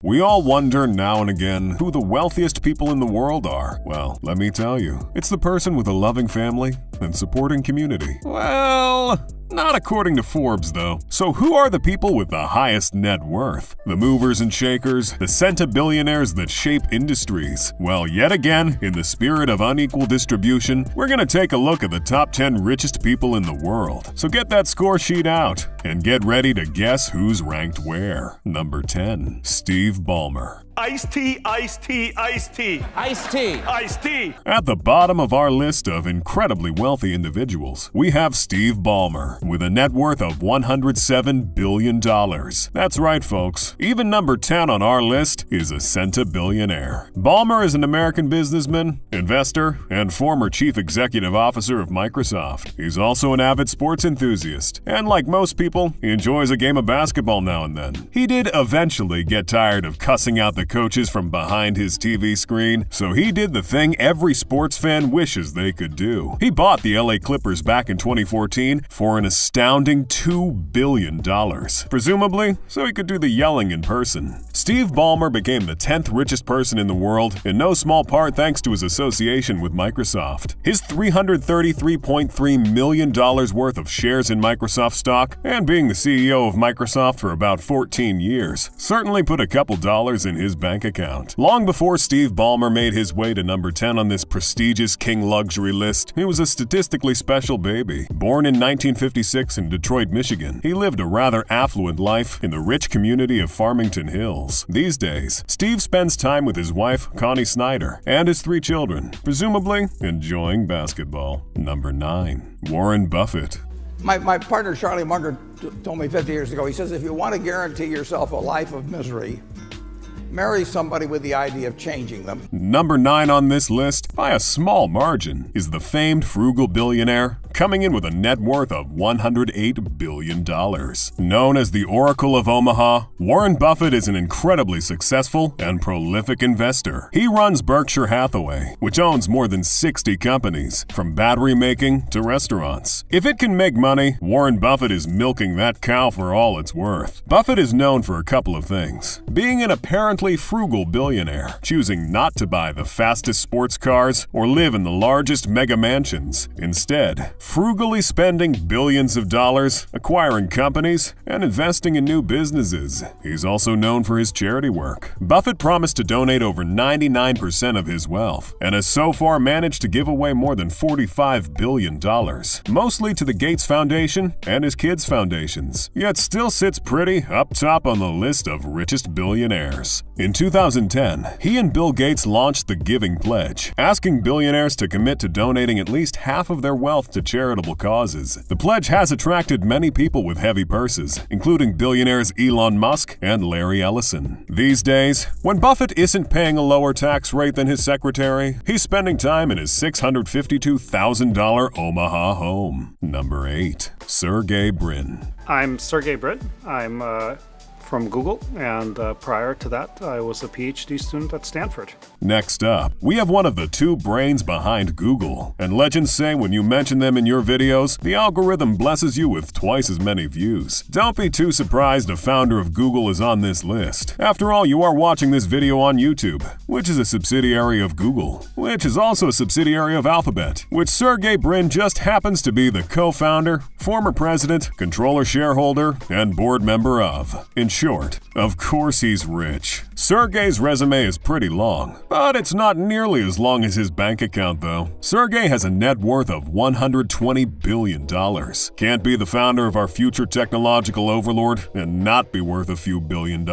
We all wonder now and again who the wealthiest people in the world are. Well, let me tell you, it's the person with a loving family and supporting community. Well, not according to Forbes, though. So who are the people with the highest net worth? The movers and shakers, the centibillionaires that shape industries? Well, yet again, in the spirit of unequal distribution, we're going to take a look at the top 10 richest people in the world. So get that score sheet out and get ready to guess who's ranked where. Number 10, Steve Ballmer. Iced tea, iced tea, iced tea. Iced tea. Iced tea. At the bottom of our list of incredibly wealthy individuals, we have Steve Ballmer, with a net worth of $107 billion. That's right, folks. Even number 10 on our list is a centibillionaire. Ballmer is an American businessman, investor, and former chief executive officer of Microsoft. He's also an avid sports enthusiast, and like most people, he enjoys a game of basketball now and then. He did eventually get tired of cussing out the coaches from behind his TV screen, so he did the thing every sports fan wishes they could do. He bought the LA Clippers back in 2014 for an astounding $2 billion, presumably so he could do the yelling in person. Steve Ballmer became the 10th richest person in the world, in no small part thanks to his association with Microsoft. His $333.3 million worth of shares in Microsoft stock, and being the CEO of Microsoft for about 14 years, certainly put a couple dollars in his bank account. Long before Steve Ballmer made his way to number 10 on this prestigious king luxury list, he was a statistically special baby. Born in 1956 in Detroit, Michigan, he lived a rather affluent life in the rich community of Farmington Hills. These days, Steve spends time with his wife, Connie Snyder, and his 3 children, presumably enjoying basketball. Number 9, Warren Buffett. My partner, Charlie Munger, told me 50 years ago, he says, if you want to guarantee yourself a life of misery, marry somebody with the idea of changing them. Number 9 on this list, by a small margin, is the famed frugal billionaire, coming in with a net worth of $108 billion. Known as the Oracle of Omaha, Warren Buffett is an incredibly successful and prolific investor. He runs Berkshire Hathaway, which owns more than 60 companies, from battery making to restaurants. If it can make money, Warren Buffett is milking that cow for all it's worth. Buffett is known for a couple of things: being an apparently frugal billionaire, choosing not to buy the fastest sports cars or live in the largest mega mansions. Instead, frugally spending billions of dollars, acquiring companies, and investing in new businesses. He's also known for his charity work. Buffett promised to donate over 99% of his wealth, and has so far managed to give away more than $45 billion, mostly to the Gates Foundation and his kids' foundations, yet still sits pretty up top on the list of richest billionaires. In 2010, he and Bill Gates launched the Giving Pledge, asking billionaires to commit to donating at least half of their wealth to charitable causes. The pledge has attracted many people with heavy purses, including billionaires Elon Musk and Larry Ellison. These days, when Buffett isn't paying a lower tax rate than his secretary, he's spending time in his $652,000 Omaha home. Number 8, Sergey Brin. I'm Sergey Brin. I'm from Google, and prior to that, I was a PhD student at Stanford. Next up, we have one of the 2 brains behind Google, and legends say when you mention them in your videos, the algorithm blesses you with twice as many views. Don't be too surprised a founder of Google is on this list. After all, you are watching this video on YouTube, which is a subsidiary of Google, which is also a subsidiary of Alphabet, which Sergey Brin just happens to be the co-founder, former president, controller shareholder, and board member of. In short, of course he's rich. Sergey's resume is pretty long, but it's not nearly as long as his bank account though. Sergey has a net worth of $120 billion. Can't be the founder of our future technological overlord and not be worth a few $1 billion.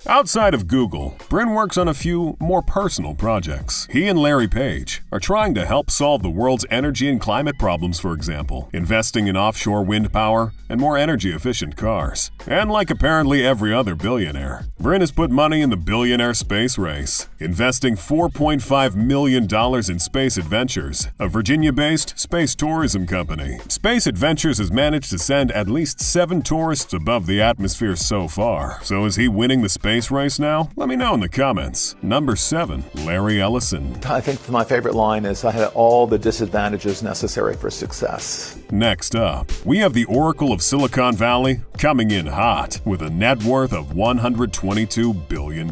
Outside of Google, Brin works on a few more personal projects. He and Larry Page are trying to help solve the world's energy and climate problems, for example, investing in offshore wind power and more energy-efficient cars. And like apparently every other billionaire, Brin has put money in the billionaire space race, investing $4.5 million in Space Adventures, a Virginia-based space tourism company. Space Adventures has managed to send at least 7 tourists above the atmosphere so far. So is he winning the space race now? Let me know in the comments. Number 7, Larry Ellison. I think my favorite line is, I had all the disadvantages necessary for success. Next up, we have the Oracle of Silicon Valley coming in hot with a net worth worth of $122 billion.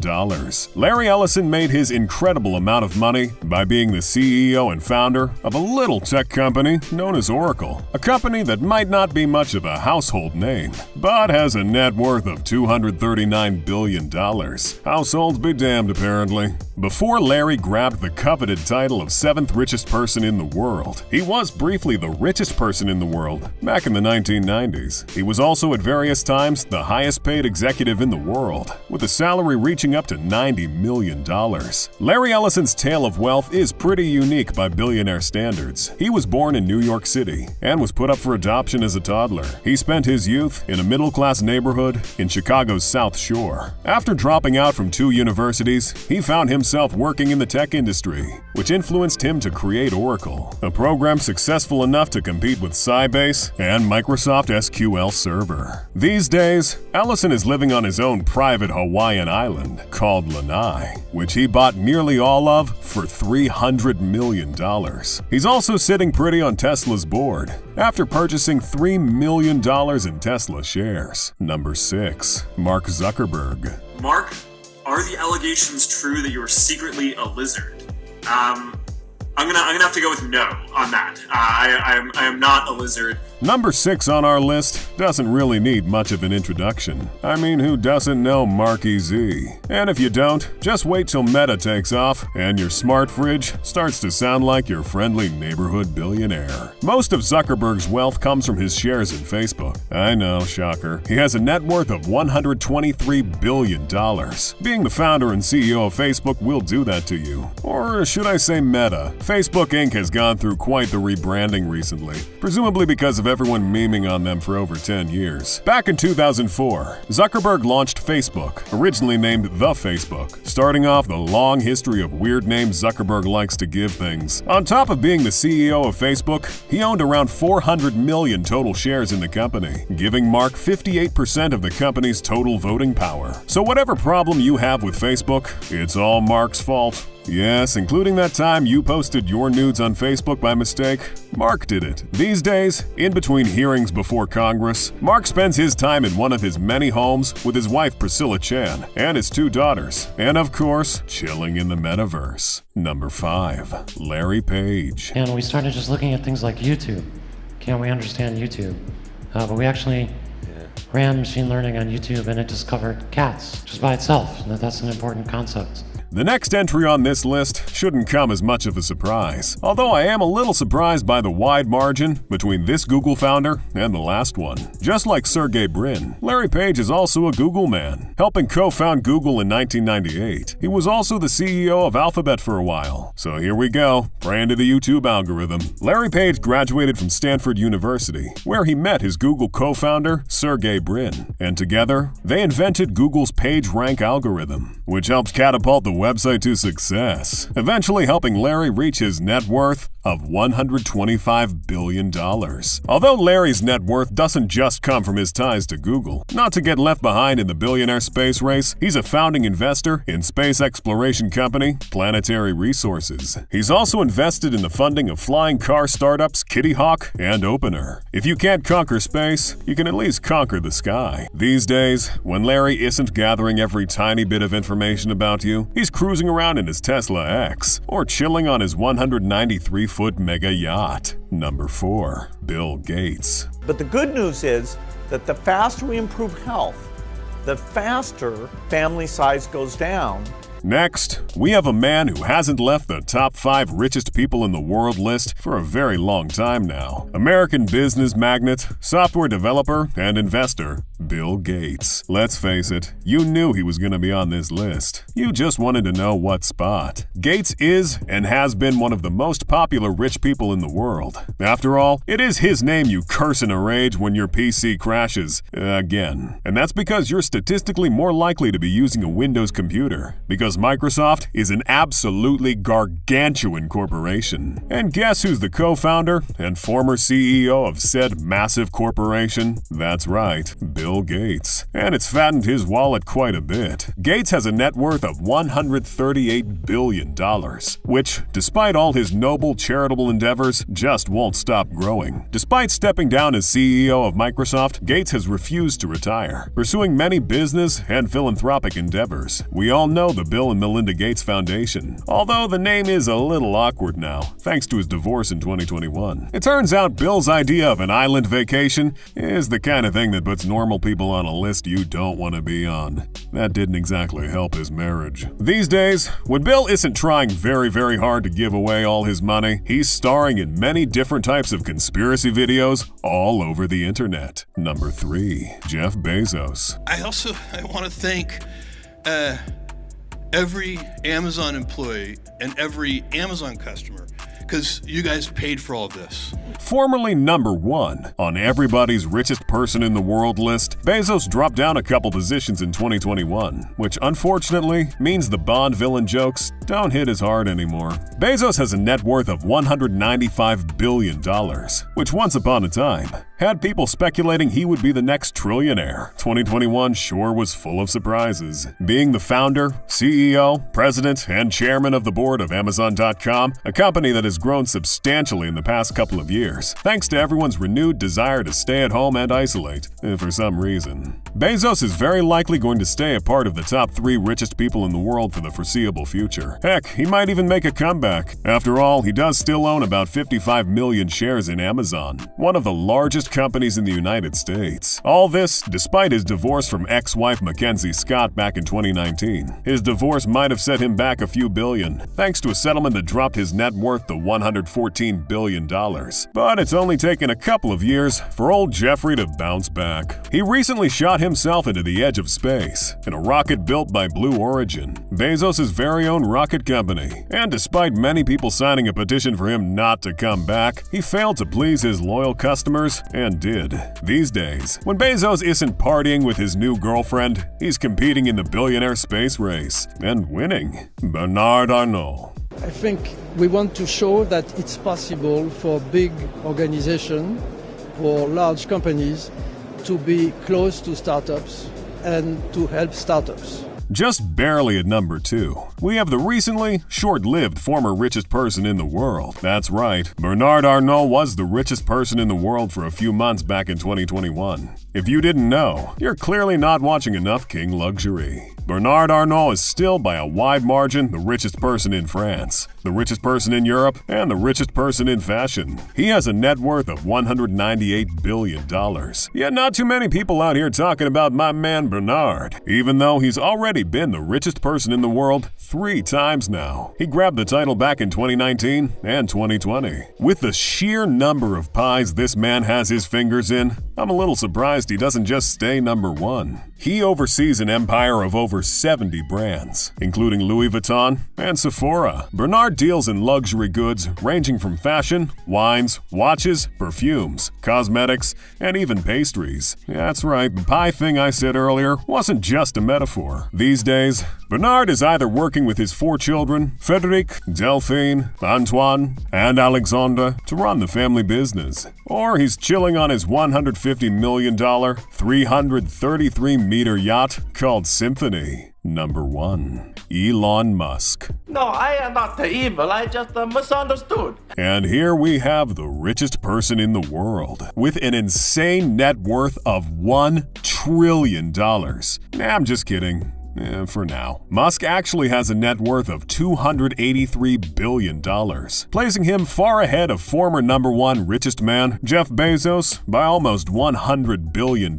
Larry Ellison made his incredible amount of money by being the CEO and founder of a little tech company known as Oracle, a company that might not be much of a household name, but has a net worth of $239 billion. Households be damned, apparently. Before Larry grabbed the coveted title of 7th richest person in the world, he was briefly the richest person in the world back in the 1990s. He was also at various times the highest paid executive in the world, with a salary reaching up to $90 million. Larry Ellison's tale of wealth is pretty unique by billionaire standards. He was born in New York City and was put up for adoption as a toddler. He spent his youth in a middle-class neighborhood in Chicago's South Shore. After dropping out from 2 universities, he found himself working in the tech industry, which influenced him to create Oracle, a program successful enough to compete with Sybase and Microsoft SQL Server. These days, Ellison is living on his own private Hawaiian island called Lanai, which he bought nearly all of for $300 million. He's also sitting pretty on Tesla's board after purchasing $3 million in Tesla shares. Number 6. Mark Zuckerberg. Mark, are the allegations true that you are secretly a lizard? I'm gonna have to go with no on that. I am not a lizard. Number 6 on our list doesn't really need much of an introduction. I mean, who doesn't know Marky Z? And if you don't, just wait till Meta takes off and your smart fridge starts to sound like your friendly neighborhood billionaire. Most of Zuckerberg's wealth comes from his shares in Facebook. I know, shocker. He has a net worth of $123 billion. Being the founder and CEO of Facebook will do that to you. Or should I say Meta? Facebook Inc. has gone through quite the rebranding recently, presumably because of everyone memeing on them for over 10 years. Back in 2004, Zuckerberg launched Facebook, originally named The Facebook, starting off the long history of weird names Zuckerberg likes to give things. On top of being the CEO of Facebook, he owned around 400 million total shares in the company, giving Mark 58% of the company's total voting power. So whatever problem you have with Facebook, it's all Mark's fault. Yes, including that time you posted your nudes on Facebook by mistake. Mark did it. These days, in between hearings before Congress, Mark spends his time in one of his many homes with his wife Priscilla Chan and his 2 daughters, and of course, chilling in the metaverse. Number 5. Larry Page. And we started just looking at things like YouTube. Can we understand YouTube? But we actually ran machine learning on YouTube and it discovered cats just by itself. That's an important concept. The next entry on this list shouldn't come as much of a surprise, although I am a little surprised by the wide margin between this Google founder and the last one. Just like Sergey Brin, Larry Page is also a Google man, helping co-found Google in 1998. He was also the CEO of Alphabet for a while. So here we go, pray into the YouTube algorithm. Larry Page graduated from Stanford University, where he met his Google co-founder, Sergey Brin, and together, they invented Google's PageRank algorithm, which helps catapult the website to success, eventually helping Larry reach his net worth of $125 billion. Although Larry's net worth doesn't just come from his ties to Google, not to get left behind in the billionaire space race, he's a founding investor in space exploration company Planetary Resources. He's also invested in the funding of flying car startups Kitty Hawk and Opener. If you can't conquer space, you can at least conquer the sky. These days, when Larry isn't gathering every tiny bit of information about you, he's cruising around in his Tesla X or chilling on his 193-foot mega yacht. Number 4. Bill Gates. But the good news is that the faster we improve health, the faster family size goes down. Next, we have a man who hasn't left the top 5 richest people in the world list for a very long time now. American business magnate, software developer, and investor, Bill Gates. Let's face it, you knew he was going to be on this list. You just wanted to know what spot. Gates is and has been one of the most popular rich people in the world. After all, it is his name you curse in a rage when your PC crashes. Again. And that's because you're statistically more likely to be using a Windows computer, because Microsoft is an absolutely gargantuan corporation. And guess who's the co-founder and former CEO of said massive corporation? That's right, Bill Bill Gates, and it's fattened his wallet quite a bit. Gates has a net worth of $138 billion, which, despite all his noble charitable endeavors, just won't stop growing. Despite stepping down as CEO of Microsoft, Gates has refused to retire, pursuing many business and philanthropic endeavors. We all know the Bill and Melinda Gates Foundation, although the name is a little awkward now, thanks to his divorce in 2021. It turns out Bill's idea of an island vacation is the kind of thing that puts normal people on a list you don't want to be on. That didn't exactly help his marriage. These days, when Bill isn't trying very hard to give away all his money, he's starring in many different types of conspiracy videos all over the internet. Number 3. Jeff Bezos. I want to thank every Amazon employee and every Amazon customer, because you guys paid for all of this. Formerly number 1 on everybody's richest person in the world list, Bezos dropped down a couple positions in 2021, which unfortunately means the Bond villain jokes don't hit as hard anymore. Bezos has a net worth of $195 billion, which once upon a time had people speculating he would be the next trillionaire. 2021 sure was full of surprises. Being the founder, CEO, president, and chairman of the board of Amazon.com, a company that has grown substantially in the past couple of years, thanks to everyone's renewed desire to stay at home and isolate, for some reason. Bezos is very likely going to stay a part of the top 3 richest people in the world for the foreseeable future. Heck, he might even make a comeback. After all, he does still own about 55 million shares in Amazon, one of the largest companies in the United States. All this despite his divorce from ex-wife Mackenzie Scott back in 2019. His divorce might have set him back a few billion, thanks to a settlement that dropped his net worth to $114 billion. But it's only taken a couple of years for old Jeffrey to bounce back. He recently shot himself into the edge of space in a rocket built by Blue Origin, Bezos' very own rocket company. And despite many people signing a petition for him not to come back, he failed to please his loyal customers and did. These days, when Bezos isn't partying with his new girlfriend, he's competing in the billionaire space race and winning. Bernard Arnault. I think we want to show that it's possible for big organizations, for large companies, to be close to startups and to help startups. Just barely at number 2, we have the recently short-lived former richest person in the world. That's right, Bernard Arnault was the richest person in the world for a few months back in 2021. If you didn't know, you're clearly not watching enough King Luxury. Bernard Arnault is still by a wide margin the richest person in France, the richest person in Europe, and the richest person in fashion. He has a net worth of $198 billion. Yet not too many people out here talking about my man Bernard, even though he's already been the richest person in the world 3 times now. He grabbed the title back in 2019 and 2020. With the sheer number of pies this man has his fingers in, I'm a little surprised he doesn't just stay number 1. He oversees an empire of over 70 brands, including Louis Vuitton and Sephora. Bernard deals in luxury goods ranging from fashion, wines, watches, perfumes, cosmetics, and even pastries. That's right, the pie thing I said earlier wasn't just a metaphor. These days, Bernard is either working with his 4 children, Frederic, Delphine, Antoine, and Alexandre, to run the family business, or he's chilling on his $150 million, 333-meter yacht called Symphony. Number 1. Elon Musk. No, I am not evil, I just misunderstood. And here we have the richest person in the world, with an insane net worth of $1 trillion. Nah, I'm just kidding. For now. Musk actually has a net worth of $283 billion, placing him far ahead of former number 1 richest man, Jeff Bezos, by almost $100 billion.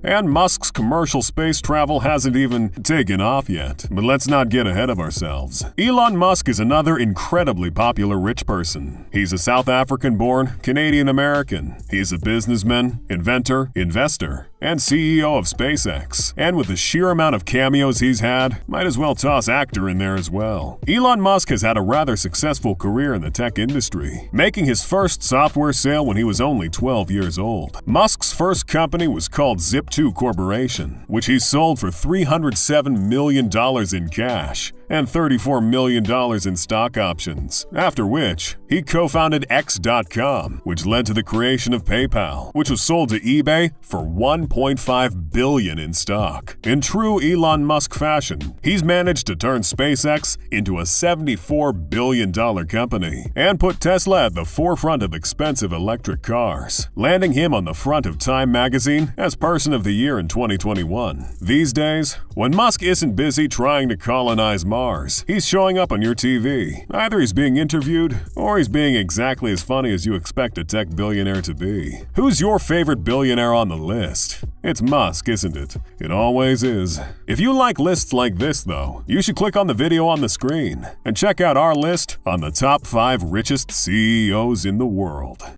And Musk's commercial space travel hasn't even taken off yet. But let's not get ahead of ourselves. Elon Musk is another incredibly popular rich person. He's a South African-born Canadian-American. He's a businessman, inventor, investor, and CEO of SpaceX. And with the sheer amount of cameos he's had, might as well toss actor in there as well. Elon Musk has had a rather successful career in the tech industry, making his first software sale when he was only 12 years old. Musk's first company was called Zip2 Corporation, which he sold for $307 million in cash. and $34 million in stock options, after which he co-founded X.com, which led to the creation of PayPal, which was sold to eBay for $1.5 billion in stock. In true Elon Musk fashion, he's managed to turn SpaceX into a $74 billion company and put Tesla at the forefront of expensive electric cars, landing him on the front of Time magazine as Person of the Year in 2021. These days, when Musk isn't busy trying to colonize Mars, he's showing up on your TV. Either he's being interviewed, or he's being exactly as funny as you expect a tech billionaire to be. Who's your favorite billionaire on the list? It's Musk, isn't it? It always is. If you like lists like this, though, you should click on the video on the screen and check out our list on the top 5 richest CEOs in the world.